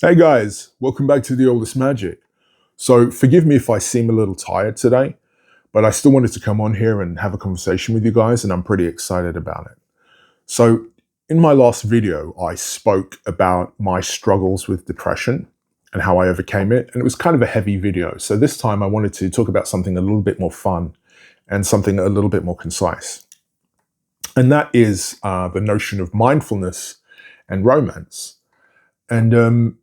Hey guys, welcome back to The Oldest Magic. So, forgive me if I seem a little tired today, but I still wanted to come on here and have a conversation with you guys, and I'm pretty excited about it. So, in my last video, I spoke about my struggles with depression and how I overcame it, and it was kind of a heavy video. So, this time I wanted to talk about something a little bit more fun and something a little bit more concise. And that is the notion of mindfulness and romance. And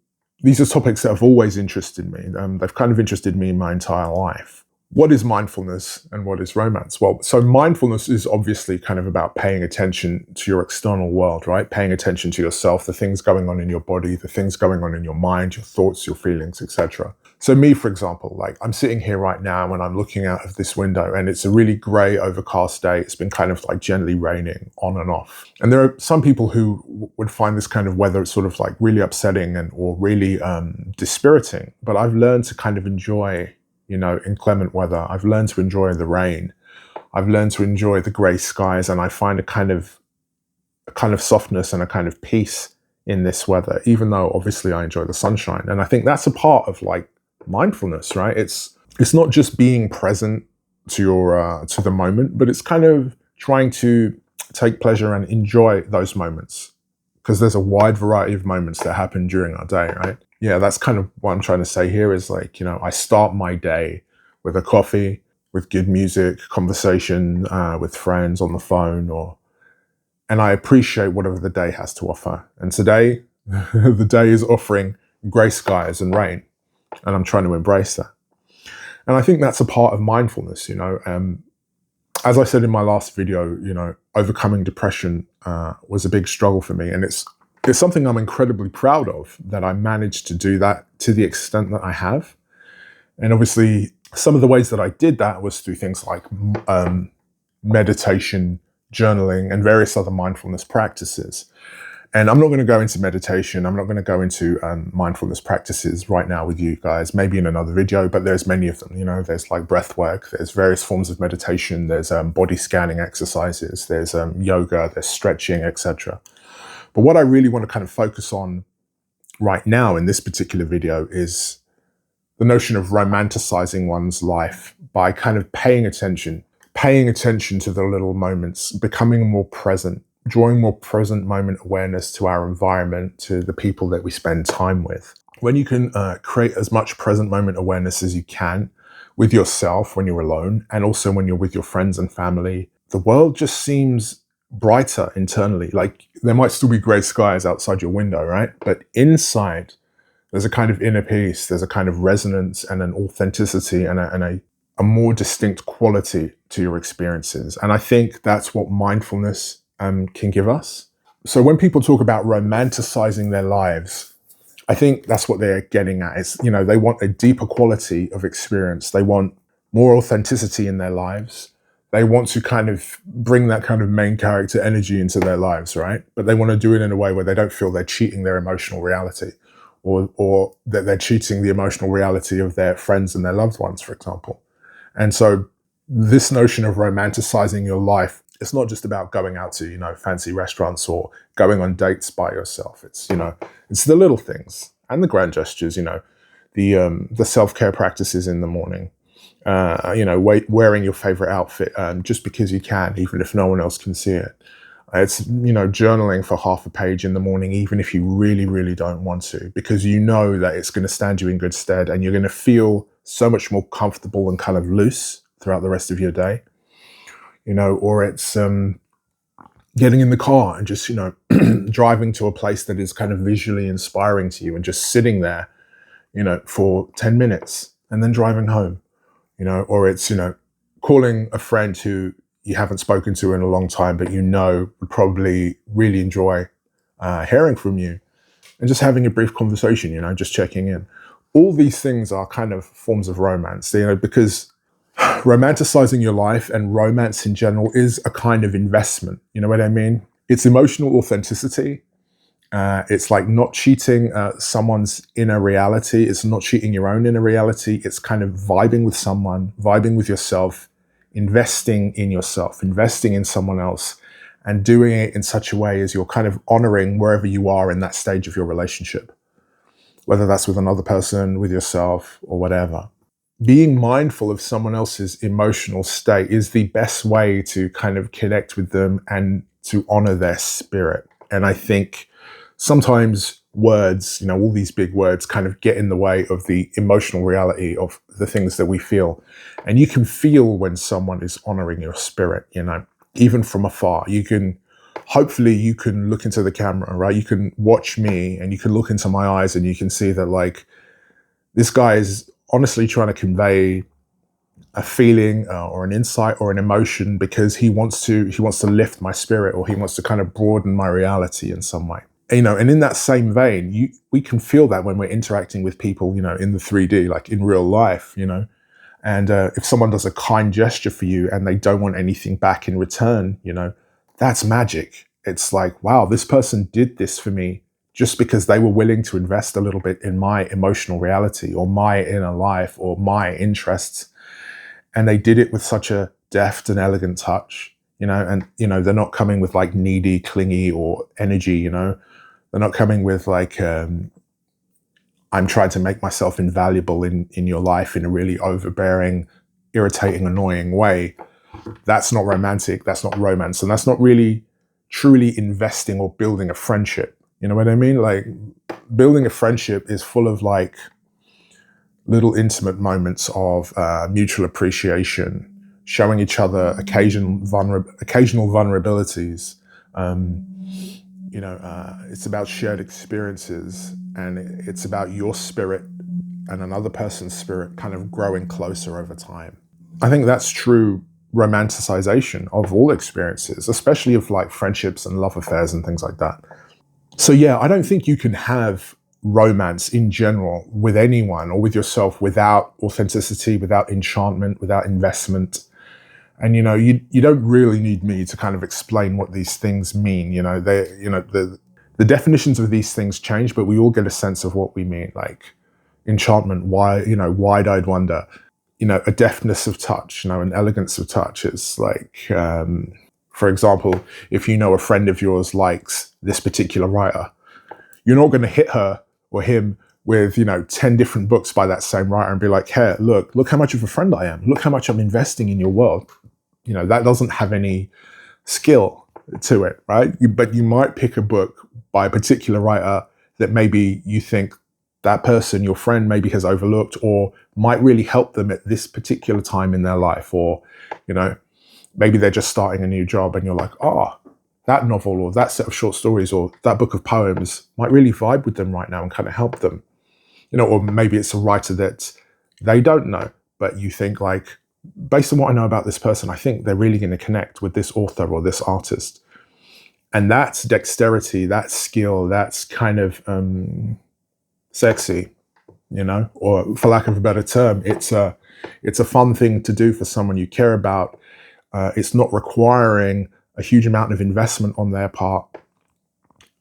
these are topics that have always interested me. They've kind of interested me my entire life. What is mindfulness and what is romance? Well, so mindfulness is obviously kind of about paying attention to your external world, right? Paying attention to yourself, the things going on in your body, the things going on in your mind, your thoughts, your feelings, etc. So me, for example, like I'm sitting here right now and I'm looking out of this window and it's a really grey, overcast day. It's been kind of like gently raining on and off. And there are some people who would find this kind of weather sort of like really upsetting or really dispiriting. But I've learned to kind of enjoy, inclement weather. I've learned to enjoy the rain. I've learned to enjoy the grey skies, and I find a kind of softness and a kind of peace in this weather, even though obviously I enjoy the sunshine. And I think that's a part of like mindfulness, right? It's not just being present to your to the moment, but it's kind of trying to take pleasure and enjoy those moments, because there's a wide variety of moments that happen during our day, right? Yeah, that's kind of what I'm trying to say here is like, I start my day with a coffee, with good music, conversation with friends on the phone, and I appreciate whatever the day has to offer. And today, the day is offering grey skies and rain, and I'm trying to embrace that. And I think that's a part of mindfulness, as I said in my last video, overcoming depression was a big struggle for me. And it's something I'm incredibly proud of, that I managed to do that to the extent that I have. And obviously, some of the ways that I did that was through things like meditation, journaling, and various other mindfulness practices. And I'm not going to go into meditation. I'm not going to go into mindfulness practices right now with you guys, maybe in another video, but there's many of them. There's like breath work, there's various forms of meditation, there's body scanning exercises, there's yoga, there's stretching, etc. But what I really want to kind of focus on right now in this particular video is the notion of romanticizing one's life by kind of paying attention to the little moments, becoming more present, drawing more present moment awareness to our environment, to the people that we spend time with. When you can create as much present moment awareness as you can with yourself when you're alone, and also when you're with your friends and family, the world just seems brighter internally. Like there might still be grey skies outside your window, right? But inside, there's a kind of inner peace, there's a kind of resonance and an authenticity and a more distinct quality to your experiences. And I think that's what mindfulness can give us. So when people talk about romanticizing their lives, I think that's what they're getting at. Is, they want a deeper quality of experience. They want more authenticity in their lives. They want to kind of bring that kind of main character energy into their lives, right? But they want to do it in a way where they don't feel they're cheating their emotional reality, or that they're cheating the emotional reality of their friends and their loved ones, for example. And so this notion of romanticizing your life, it's not just about going out to, fancy restaurants or going on dates by yourself. It's, it's the little things and the grand gestures, the self-care practices in the morning, wearing your favorite outfit just because you can, even if no one else can see it. It's, journaling for half a page in the morning, even if you really, really don't want to, because you know that it's going to stand you in good stead and you're going to feel so much more comfortable and kind of loose throughout the rest of your day. Or it's getting in the car and just, driving to a place that is kind of visually inspiring to you and just sitting there, for 10 minutes and then driving home, or it's, calling a friend who you haven't spoken to in a long time, but would probably really enjoy hearing from you, and just having a brief conversation, just checking in. All these things are kind of forms of romance, because romanticizing your life and romance in general is a kind of investment. You know what I mean? It's emotional authenticity. It's like not cheating someone's inner reality. It's not cheating your own inner reality. It's kind of vibing with someone, vibing with yourself, investing in yourself, investing in someone else, and doing it in such a way as you're kind of honoring wherever you are in that stage of your relationship. whether that's with another person, with yourself, or whatever. Being mindful of someone else's emotional state is the best way to kind of connect with them and to honor their spirit. And I think sometimes words, all these big words kind of get in the way of the emotional reality of the things that we feel. And you can feel when someone is honoring your spirit, even from afar. Hopefully you can look into the camera, right? You can watch me and you can look into my eyes and you can see that, like, this guy is honestly trying to convey a feeling or an insight or an emotion because he wants to lift my spirit, or he wants to kind of broaden my reality in some way. And in that same vein, we can feel that when we're interacting with people, in the 3D, like in real life, and if someone does a kind gesture for you and they don't want anything back in return, that's magic. It's like, wow, this person did this for me just because they were willing to invest a little bit in my emotional reality or my inner life or my interests. And they did it with such a deft and elegant touch, and, they're not coming with like needy, clingy or energy, they're not coming with like, I'm trying to make myself invaluable in your life in a really overbearing, irritating, annoying way. That's not romantic. That's not romance. And that's not really truly investing or building a friendship. You know what I mean? Like, building a friendship is full of like little intimate moments of mutual appreciation, showing each other occasional vulnerabilities. It's about shared experiences, and it's about your spirit and another person's spirit kind of growing closer over time. I think that's true romanticization of all experiences, especially of like friendships and love affairs and things like that. So yeah, I don't think you can have romance in general with anyone or with yourself without authenticity, without enchantment, without investment. And you don't really need me to kind of explain what these things mean. The definitions of these things change, but we all get a sense of what we mean. Like enchantment, wide-eyed wonder, a deftness of touch, an elegance of touch. It's like, for example, if a friend of yours likes this particular writer, you're not going to hit her or him with 10 different books by that same writer and be like, hey, look how much of a friend I am. Look how much I'm investing in your world. That doesn't have any skill to it, right? But you might pick a book by a particular writer that maybe you think that person, your friend, maybe has overlooked or might really help them at this particular time in their life. Or, maybe they're just starting a new job and you're like, oh, that novel or that set of short stories or that book of poems might really vibe with them right now and kind of help them. Or maybe it's a writer that they don't know, but you think like, based on what I know about this person, I think they're really going to connect with this author or this artist. And that's dexterity, that's skill, that's kind of sexy, or for lack of a better term, it's a fun thing to do for someone you care about. It's not requiring a huge amount of investment on their part,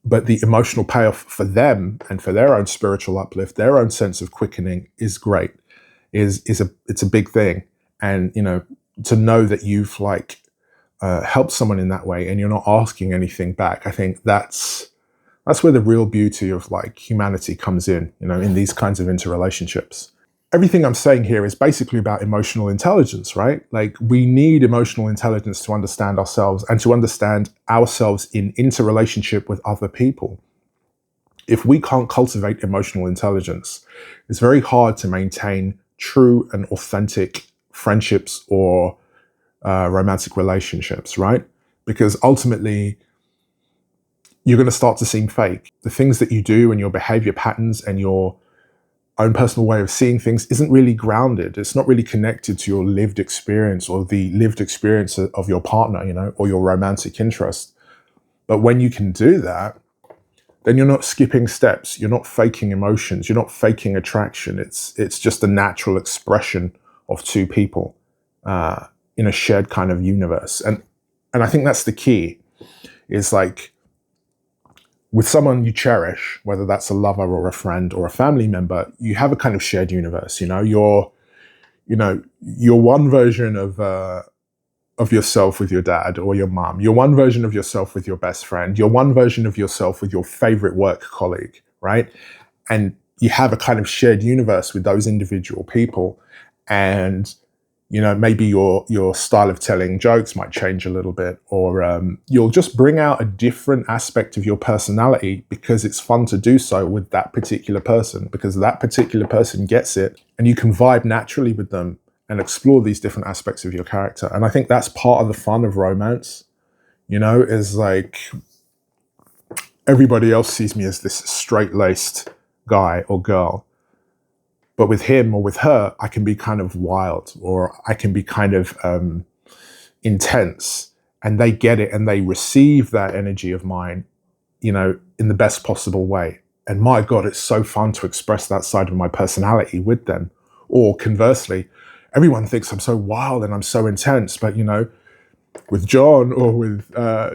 but the emotional payoff for them and for their own spiritual uplift, their own sense of quickening is great. It's a big thing. And to know that you've like helped someone in that way and you're not asking anything back, I think that's where the real beauty of like humanity comes in these kinds of interrelationships. Everything I'm saying here is basically about emotional intelligence, right? Like, we need emotional intelligence to understand ourselves and to understand ourselves in interrelationship with other people. If we can't cultivate emotional intelligence, it's very hard to maintain true and authentic friendships or romantic relationships, right? Because ultimately, you're going to start to seem fake. The things that you do and your behavior patterns and your own personal way of seeing things isn't really grounded. It's not really connected to your lived experience or the lived experience of your partner, or your romantic interest. But when you can do that, then you're not skipping steps. You're not faking emotions. You're not faking attraction. It's just a natural expression of two people in a shared kind of universe. And I think that's the key, is like, with someone you cherish, whether that's a lover or a friend or a family member, you have a kind of shared universe. You're one version of yourself with your dad or your mom. You're one version of yourself with your best friend. You're one version of yourself with your favorite work colleague, right? And you have a kind of shared universe with those individual people, and maybe your style of telling jokes might change a little bit, or you'll just bring out a different aspect of your personality because it's fun to do so with that particular person, because that particular person gets it, and you can vibe naturally with them and explore these different aspects of your character. And I think that's part of the fun of romance, is like everybody else sees me as this straight-laced guy or girl. But with him or with her, I can be kind of wild, or I can be kind of intense, and they get it and they receive that energy of mine, in the best possible way. And my God, it's so fun to express that side of my personality with them. Or conversely, everyone thinks I'm so wild and I'm so intense, but with John or with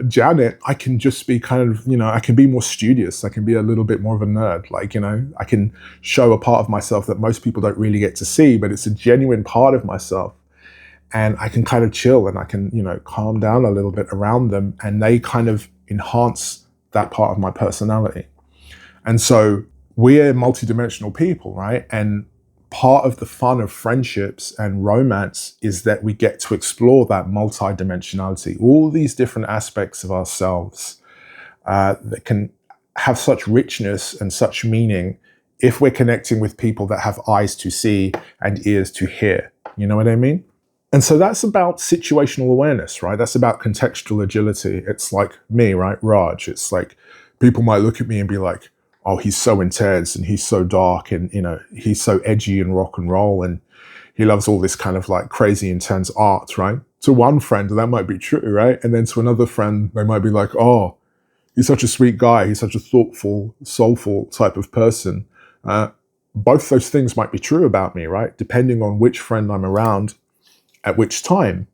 Janet, I can just be kind of, I can be more studious. I can be a little bit more of a nerd. Like, I can show a part of myself that most people don't really get to see, but it's a genuine part of myself. And I can kind of chill, and I can, calm down a little bit around them, and they kind of enhance that part of my personality. And so we're multidimensional people, right? And part of the fun of friendships and romance is that we get to explore that multidimensionality, all these different aspects of ourselves that can have such richness and such meaning if we're connecting with people that have eyes to see and ears to hear. You know what I mean? And so that's about situational awareness, right? That's about contextual agility. It's like me, right? Raj. It's like people might look at me and be like, oh, he's so intense and he's so dark, and, he's so edgy and rock and roll, and he loves all this kind of like crazy intense art, right? To one friend, that might be true, right? And then to another friend, they might be like, oh, he's such a sweet guy. He's such a thoughtful, soulful type of person. Both those things might be true about me, right? Depending on which friend I'm around at which time.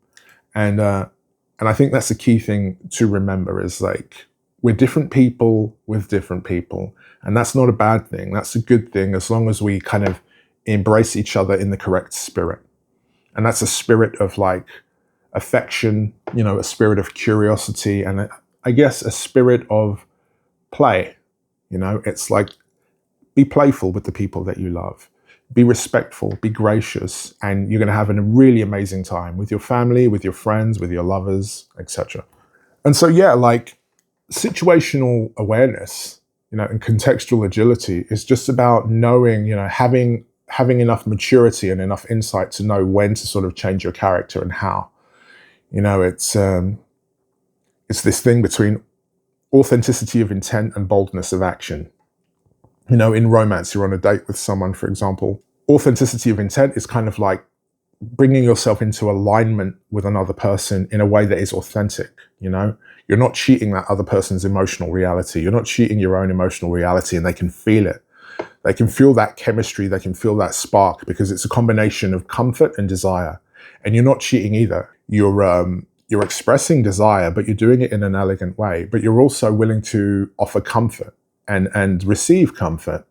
And I think that's the key thing to remember, is like, we're different people with different people. And that's not a bad thing. That's a good thing, as long as we kind of embrace each other in the correct spirit. And that's a spirit of like affection, a spirit of curiosity, and I guess a spirit of play. It's like, be playful with the people that you love. Be respectful, be gracious, and you're going to have a really amazing time with your family, with your friends, with your lovers, etc. And so, yeah, like situational awareness, and contextual agility is just about knowing, having enough maturity and enough insight to know when to sort of change your character and how. It's this thing between authenticity of intent and boldness of action. In romance, you're on a date with someone, for example. Authenticity of intent is kind of like bringing yourself into alignment with another person in a way that is authentic. You're not cheating that other person's emotional reality. You're not cheating your own emotional reality, and they can feel it. They can feel that chemistry. They can feel that spark, because it's a combination of comfort and desire. And you're not cheating either. You're expressing desire, but you're doing it in an elegant way. But you're also willing to offer comfort and receive comfort.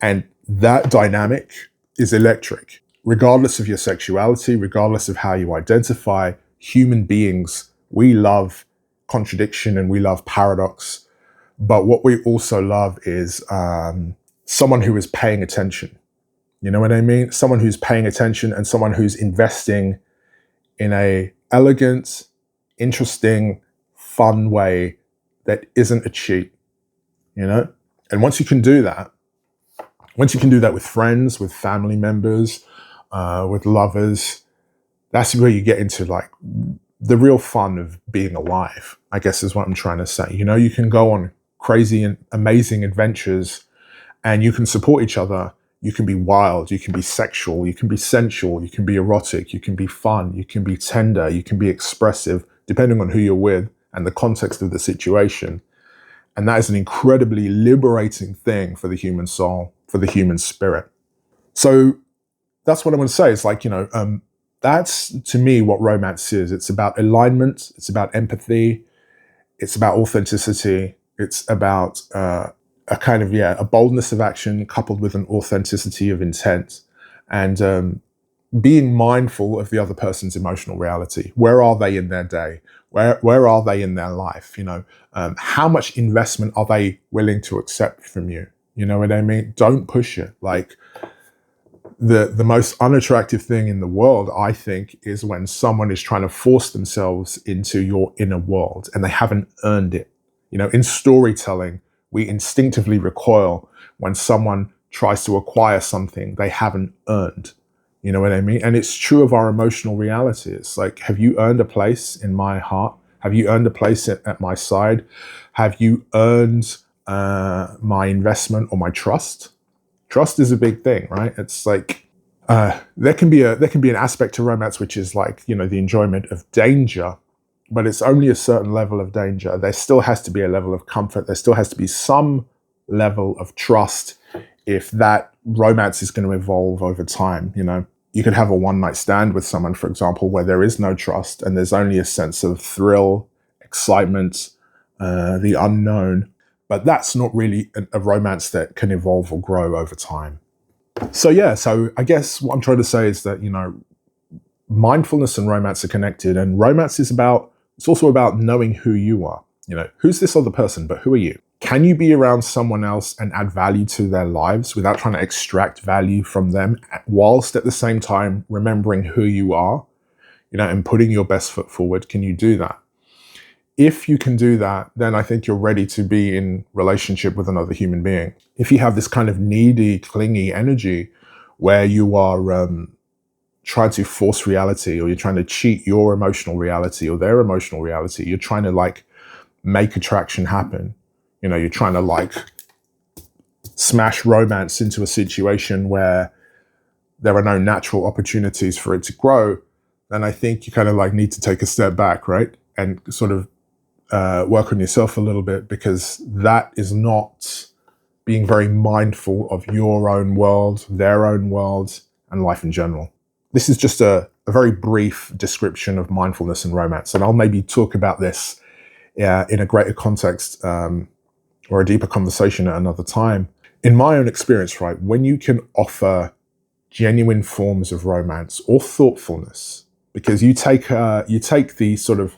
And that dynamic is electric. Regardless of your sexuality, regardless of how you identify, human beings, we love contradiction and we love paradox. But what we also love is someone who is paying attention. You know what I mean? Someone who's paying attention, and someone who's investing in a elegant, interesting, fun way that isn't a cheat, And once you can do that with friends, with family members, with lovers, that's where you get into like the real fun of being alive, I guess is what I'm trying to say. You can go on crazy and amazing adventures, and you can support each other. You can be wild, you can be sexual, you can be sensual, you can be erotic, you can be fun, you can be tender, you can be expressive, depending on who you're with and the context of the situation. And that is an incredibly liberating thing for the human soul, for the human spirit. So that's what I want to say. It's like, that's to me what romance is. It's about alignment. It's about empathy. It's about authenticity. It's about a kind of, a boldness of action coupled with an authenticity of intent, and being mindful of the other person's emotional reality. Where are they in their day? Where are they in their life? How much investment are they willing to accept from you? You know what I mean? Don't push it. Like, the most unattractive thing in the world, I think, is when someone is trying to force themselves into your inner world and they haven't earned it. You know, in storytelling, we instinctively recoil when someone tries to acquire something they haven't earned. You know what I mean? And it's true of our emotional reality. It's like, have you earned a place in my heart? Have you earned a place at my side? Have you earned my investment or my trust? Trust is a big thing, right? It's like, there can be an aspect to romance which is like, you know, the enjoyment of danger, but it's only a certain level of danger. There still has to be a level of comfort. There still has to be some level of trust if that romance is going to evolve over time. You know, you could have a one night stand with someone, for example, where there is no trust and there's only a sense of thrill, excitement, the unknown. But that's not really a romance that can evolve or grow over time. So yeah, so I guess what I'm trying to say is that, you know, mindfulness and romance are connected, and romance is it's also about knowing who you are. You know, who's this other person, but who are you? Can you be around someone else and add value to their lives without trying to extract value from them, whilst at the same time remembering who you are, you know, and putting your best foot forward? Can you do that? If you can do that, then I think you're ready to be in relationship with another human being. If you have this kind of needy, clingy energy where you are trying to force reality, or you're trying to cheat your emotional reality or their emotional reality, you're trying to like make attraction happen. You know, you're trying to like smash romance into a situation where there are no natural opportunities for it to grow, then I think you kind of like need to take a step back, right? And sort of work on yourself a little bit, because that is not being very mindful of your own world, their own world, and life in general. This is just a very brief description of mindfulness and romance, and I'll maybe talk about this in a greater context or a deeper conversation at another time. In my own experience, right, when you can offer genuine forms of romance or thoughtfulness, because you take the sort of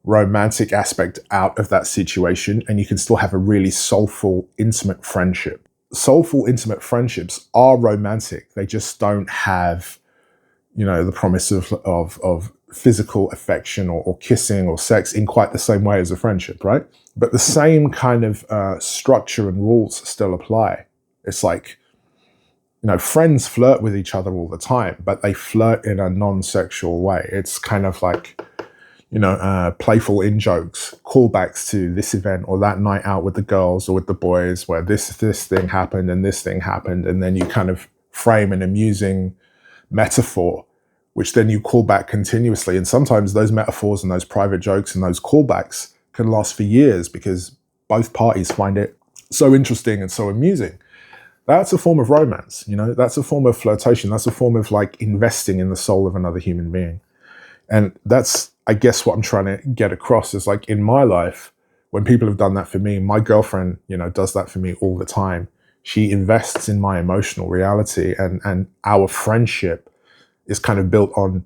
romantic aspect out of that situation, and you can still have a really soulful, intimate friendship. Soulful, intimate friendships are romantic. They just don't have, you know, the promise of physical affection or kissing or sex in quite the same way as a friendship, right? But the same kind of structure and rules still apply. It's like, you know, friends flirt with each other all the time, but they flirt in a non-sexual way. It's kind of like, you know, playful in-jokes, callbacks to this event or that night out with the girls or with the boys where this thing happened and this thing happened, and then you kind of frame an amusing metaphor, which then you call back continuously. And sometimes those metaphors and those private jokes and those callbacks can last for years because both parties find it so interesting and so amusing. That's a form of romance, you know, that's a form of flirtation. That's a form of like investing in the soul of another human being. And that's, I guess, what I'm trying to get across is like in my life, when people have done that for me, my girlfriend, you know, does that for me all the time. She invests in my emotional reality, and our friendship is kind of built on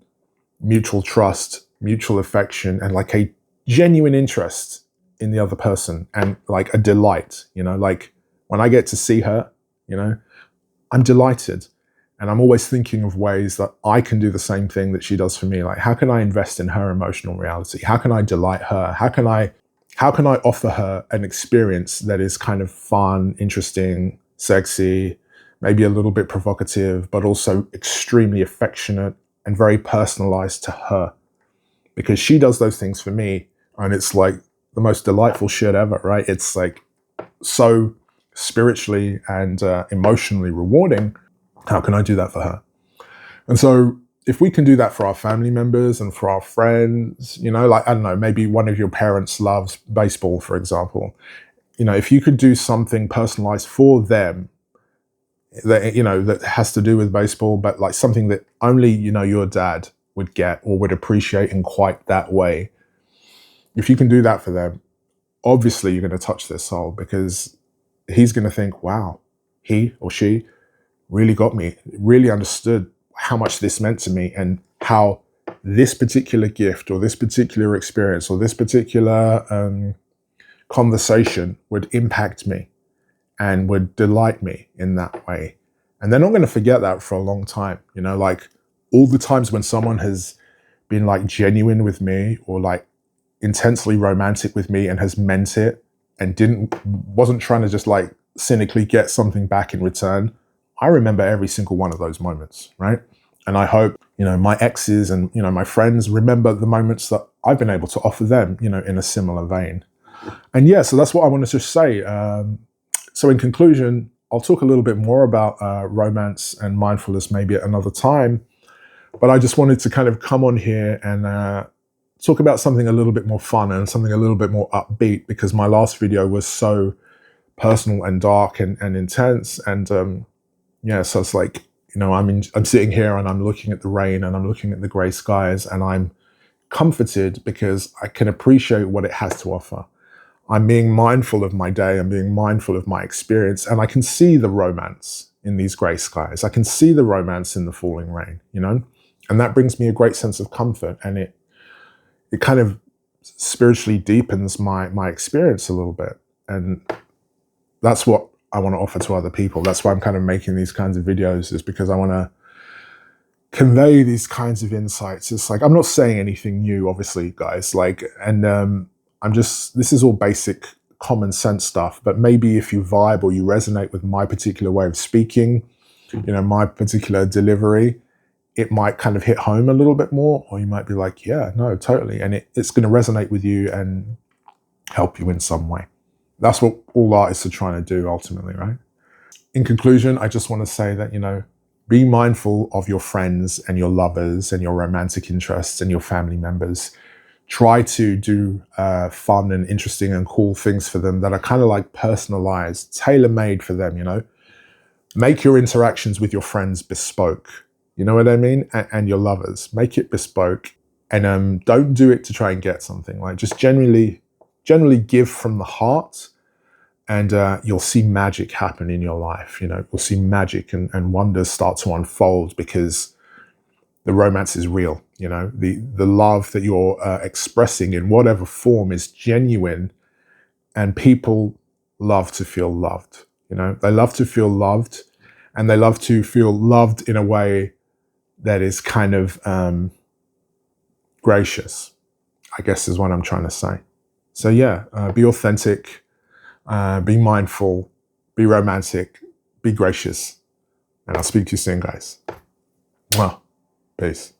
mutual trust, mutual affection, and like a genuine interest in the other person, and like a delight, you know, like when I get to see her, you know, I'm delighted. And I'm always thinking of ways that I can do the same thing that she does for me. Like, how can I invest in her emotional reality? How can I delight her? How can I offer her an experience that is kind of fun, interesting, sexy, maybe a little bit provocative, but also extremely affectionate and very personalized to her? Because she does those things for me, and it's like the most delightful shit ever, right? It's like so spiritually and emotionally rewarding. How can I do that for her? And so if we can do that for our family members and for our friends, you know, like, I don't know, maybe one of your parents loves baseball, for example. You know, if you could do something personalized for them that, you know, that has to do with baseball, but like something that only, you know, your dad would get or would appreciate in quite that way. If you can do that for them, obviously you're going to touch their soul, because he's going to think, wow, he or she really got me, really understood how much this meant to me, and how this particular gift or this particular experience or this particular conversation would impact me. and would delight me in that way. And they're not going to forget that for a long time. You know, like all the times when someone has been like genuine with me or like intensely romantic with me and has meant it and wasn't trying to just like cynically get something back in return. I remember every single one of those moments, right? And I hope, you know, my exes and, you know, my friends remember the moments that I've been able to offer them, you know, in a similar vein. And yeah, so that's what I wanted to say. So in conclusion, I'll talk a little bit more about romance and mindfulness maybe at another time. But I just wanted to kind of come on here and talk about something a little bit more fun and something a little bit more upbeat, because my last video was so personal and dark and intense. And yeah, so it's like, you know, I'm sitting here and I'm looking at the rain and I'm looking at the gray skies and I'm comforted because I can appreciate what it has to offer. I'm being mindful of my day, I'm being mindful of my experience, and I can see the romance in these gray skies. I can see the romance in the falling rain, you know? And that brings me a great sense of comfort, and it kind of spiritually deepens my experience a little bit. And that's what I want to offer to other people. That's why I'm kind of making these kinds of videos, is because I want to convey these kinds of insights. It's like, I'm not saying anything new, obviously, guys, like, and this is all basic common sense stuff, but maybe if you vibe or you resonate with my particular way of speaking, you know, my particular delivery, it might kind of hit home a little bit more, or you might be like, yeah, no, totally. And it's going to resonate with you and help you in some way. That's what all artists are trying to do ultimately, right? In conclusion, I just want to say that, you know, be mindful of your friends and your lovers and your romantic interests and your family members. Try to do fun and interesting and cool things for them that are kind of like personalized, tailor-made for them, you know. Make your interactions with your friends bespoke. You know what I mean? And your lovers. Make it bespoke. And don't do it to try and get something. Like, just generally give from the heart, and you'll see magic happen in your life. You know, you'll see magic and wonders start to unfold, because the romance is real. You know, the love that you're expressing in whatever form is genuine, and people love to feel loved. You know, they love to feel loved, and they love to feel loved in a way that is kind of gracious, I guess is what I'm trying to say. So yeah, be authentic, be mindful, be romantic, be gracious. And I'll speak to you soon, guys. Well, peace.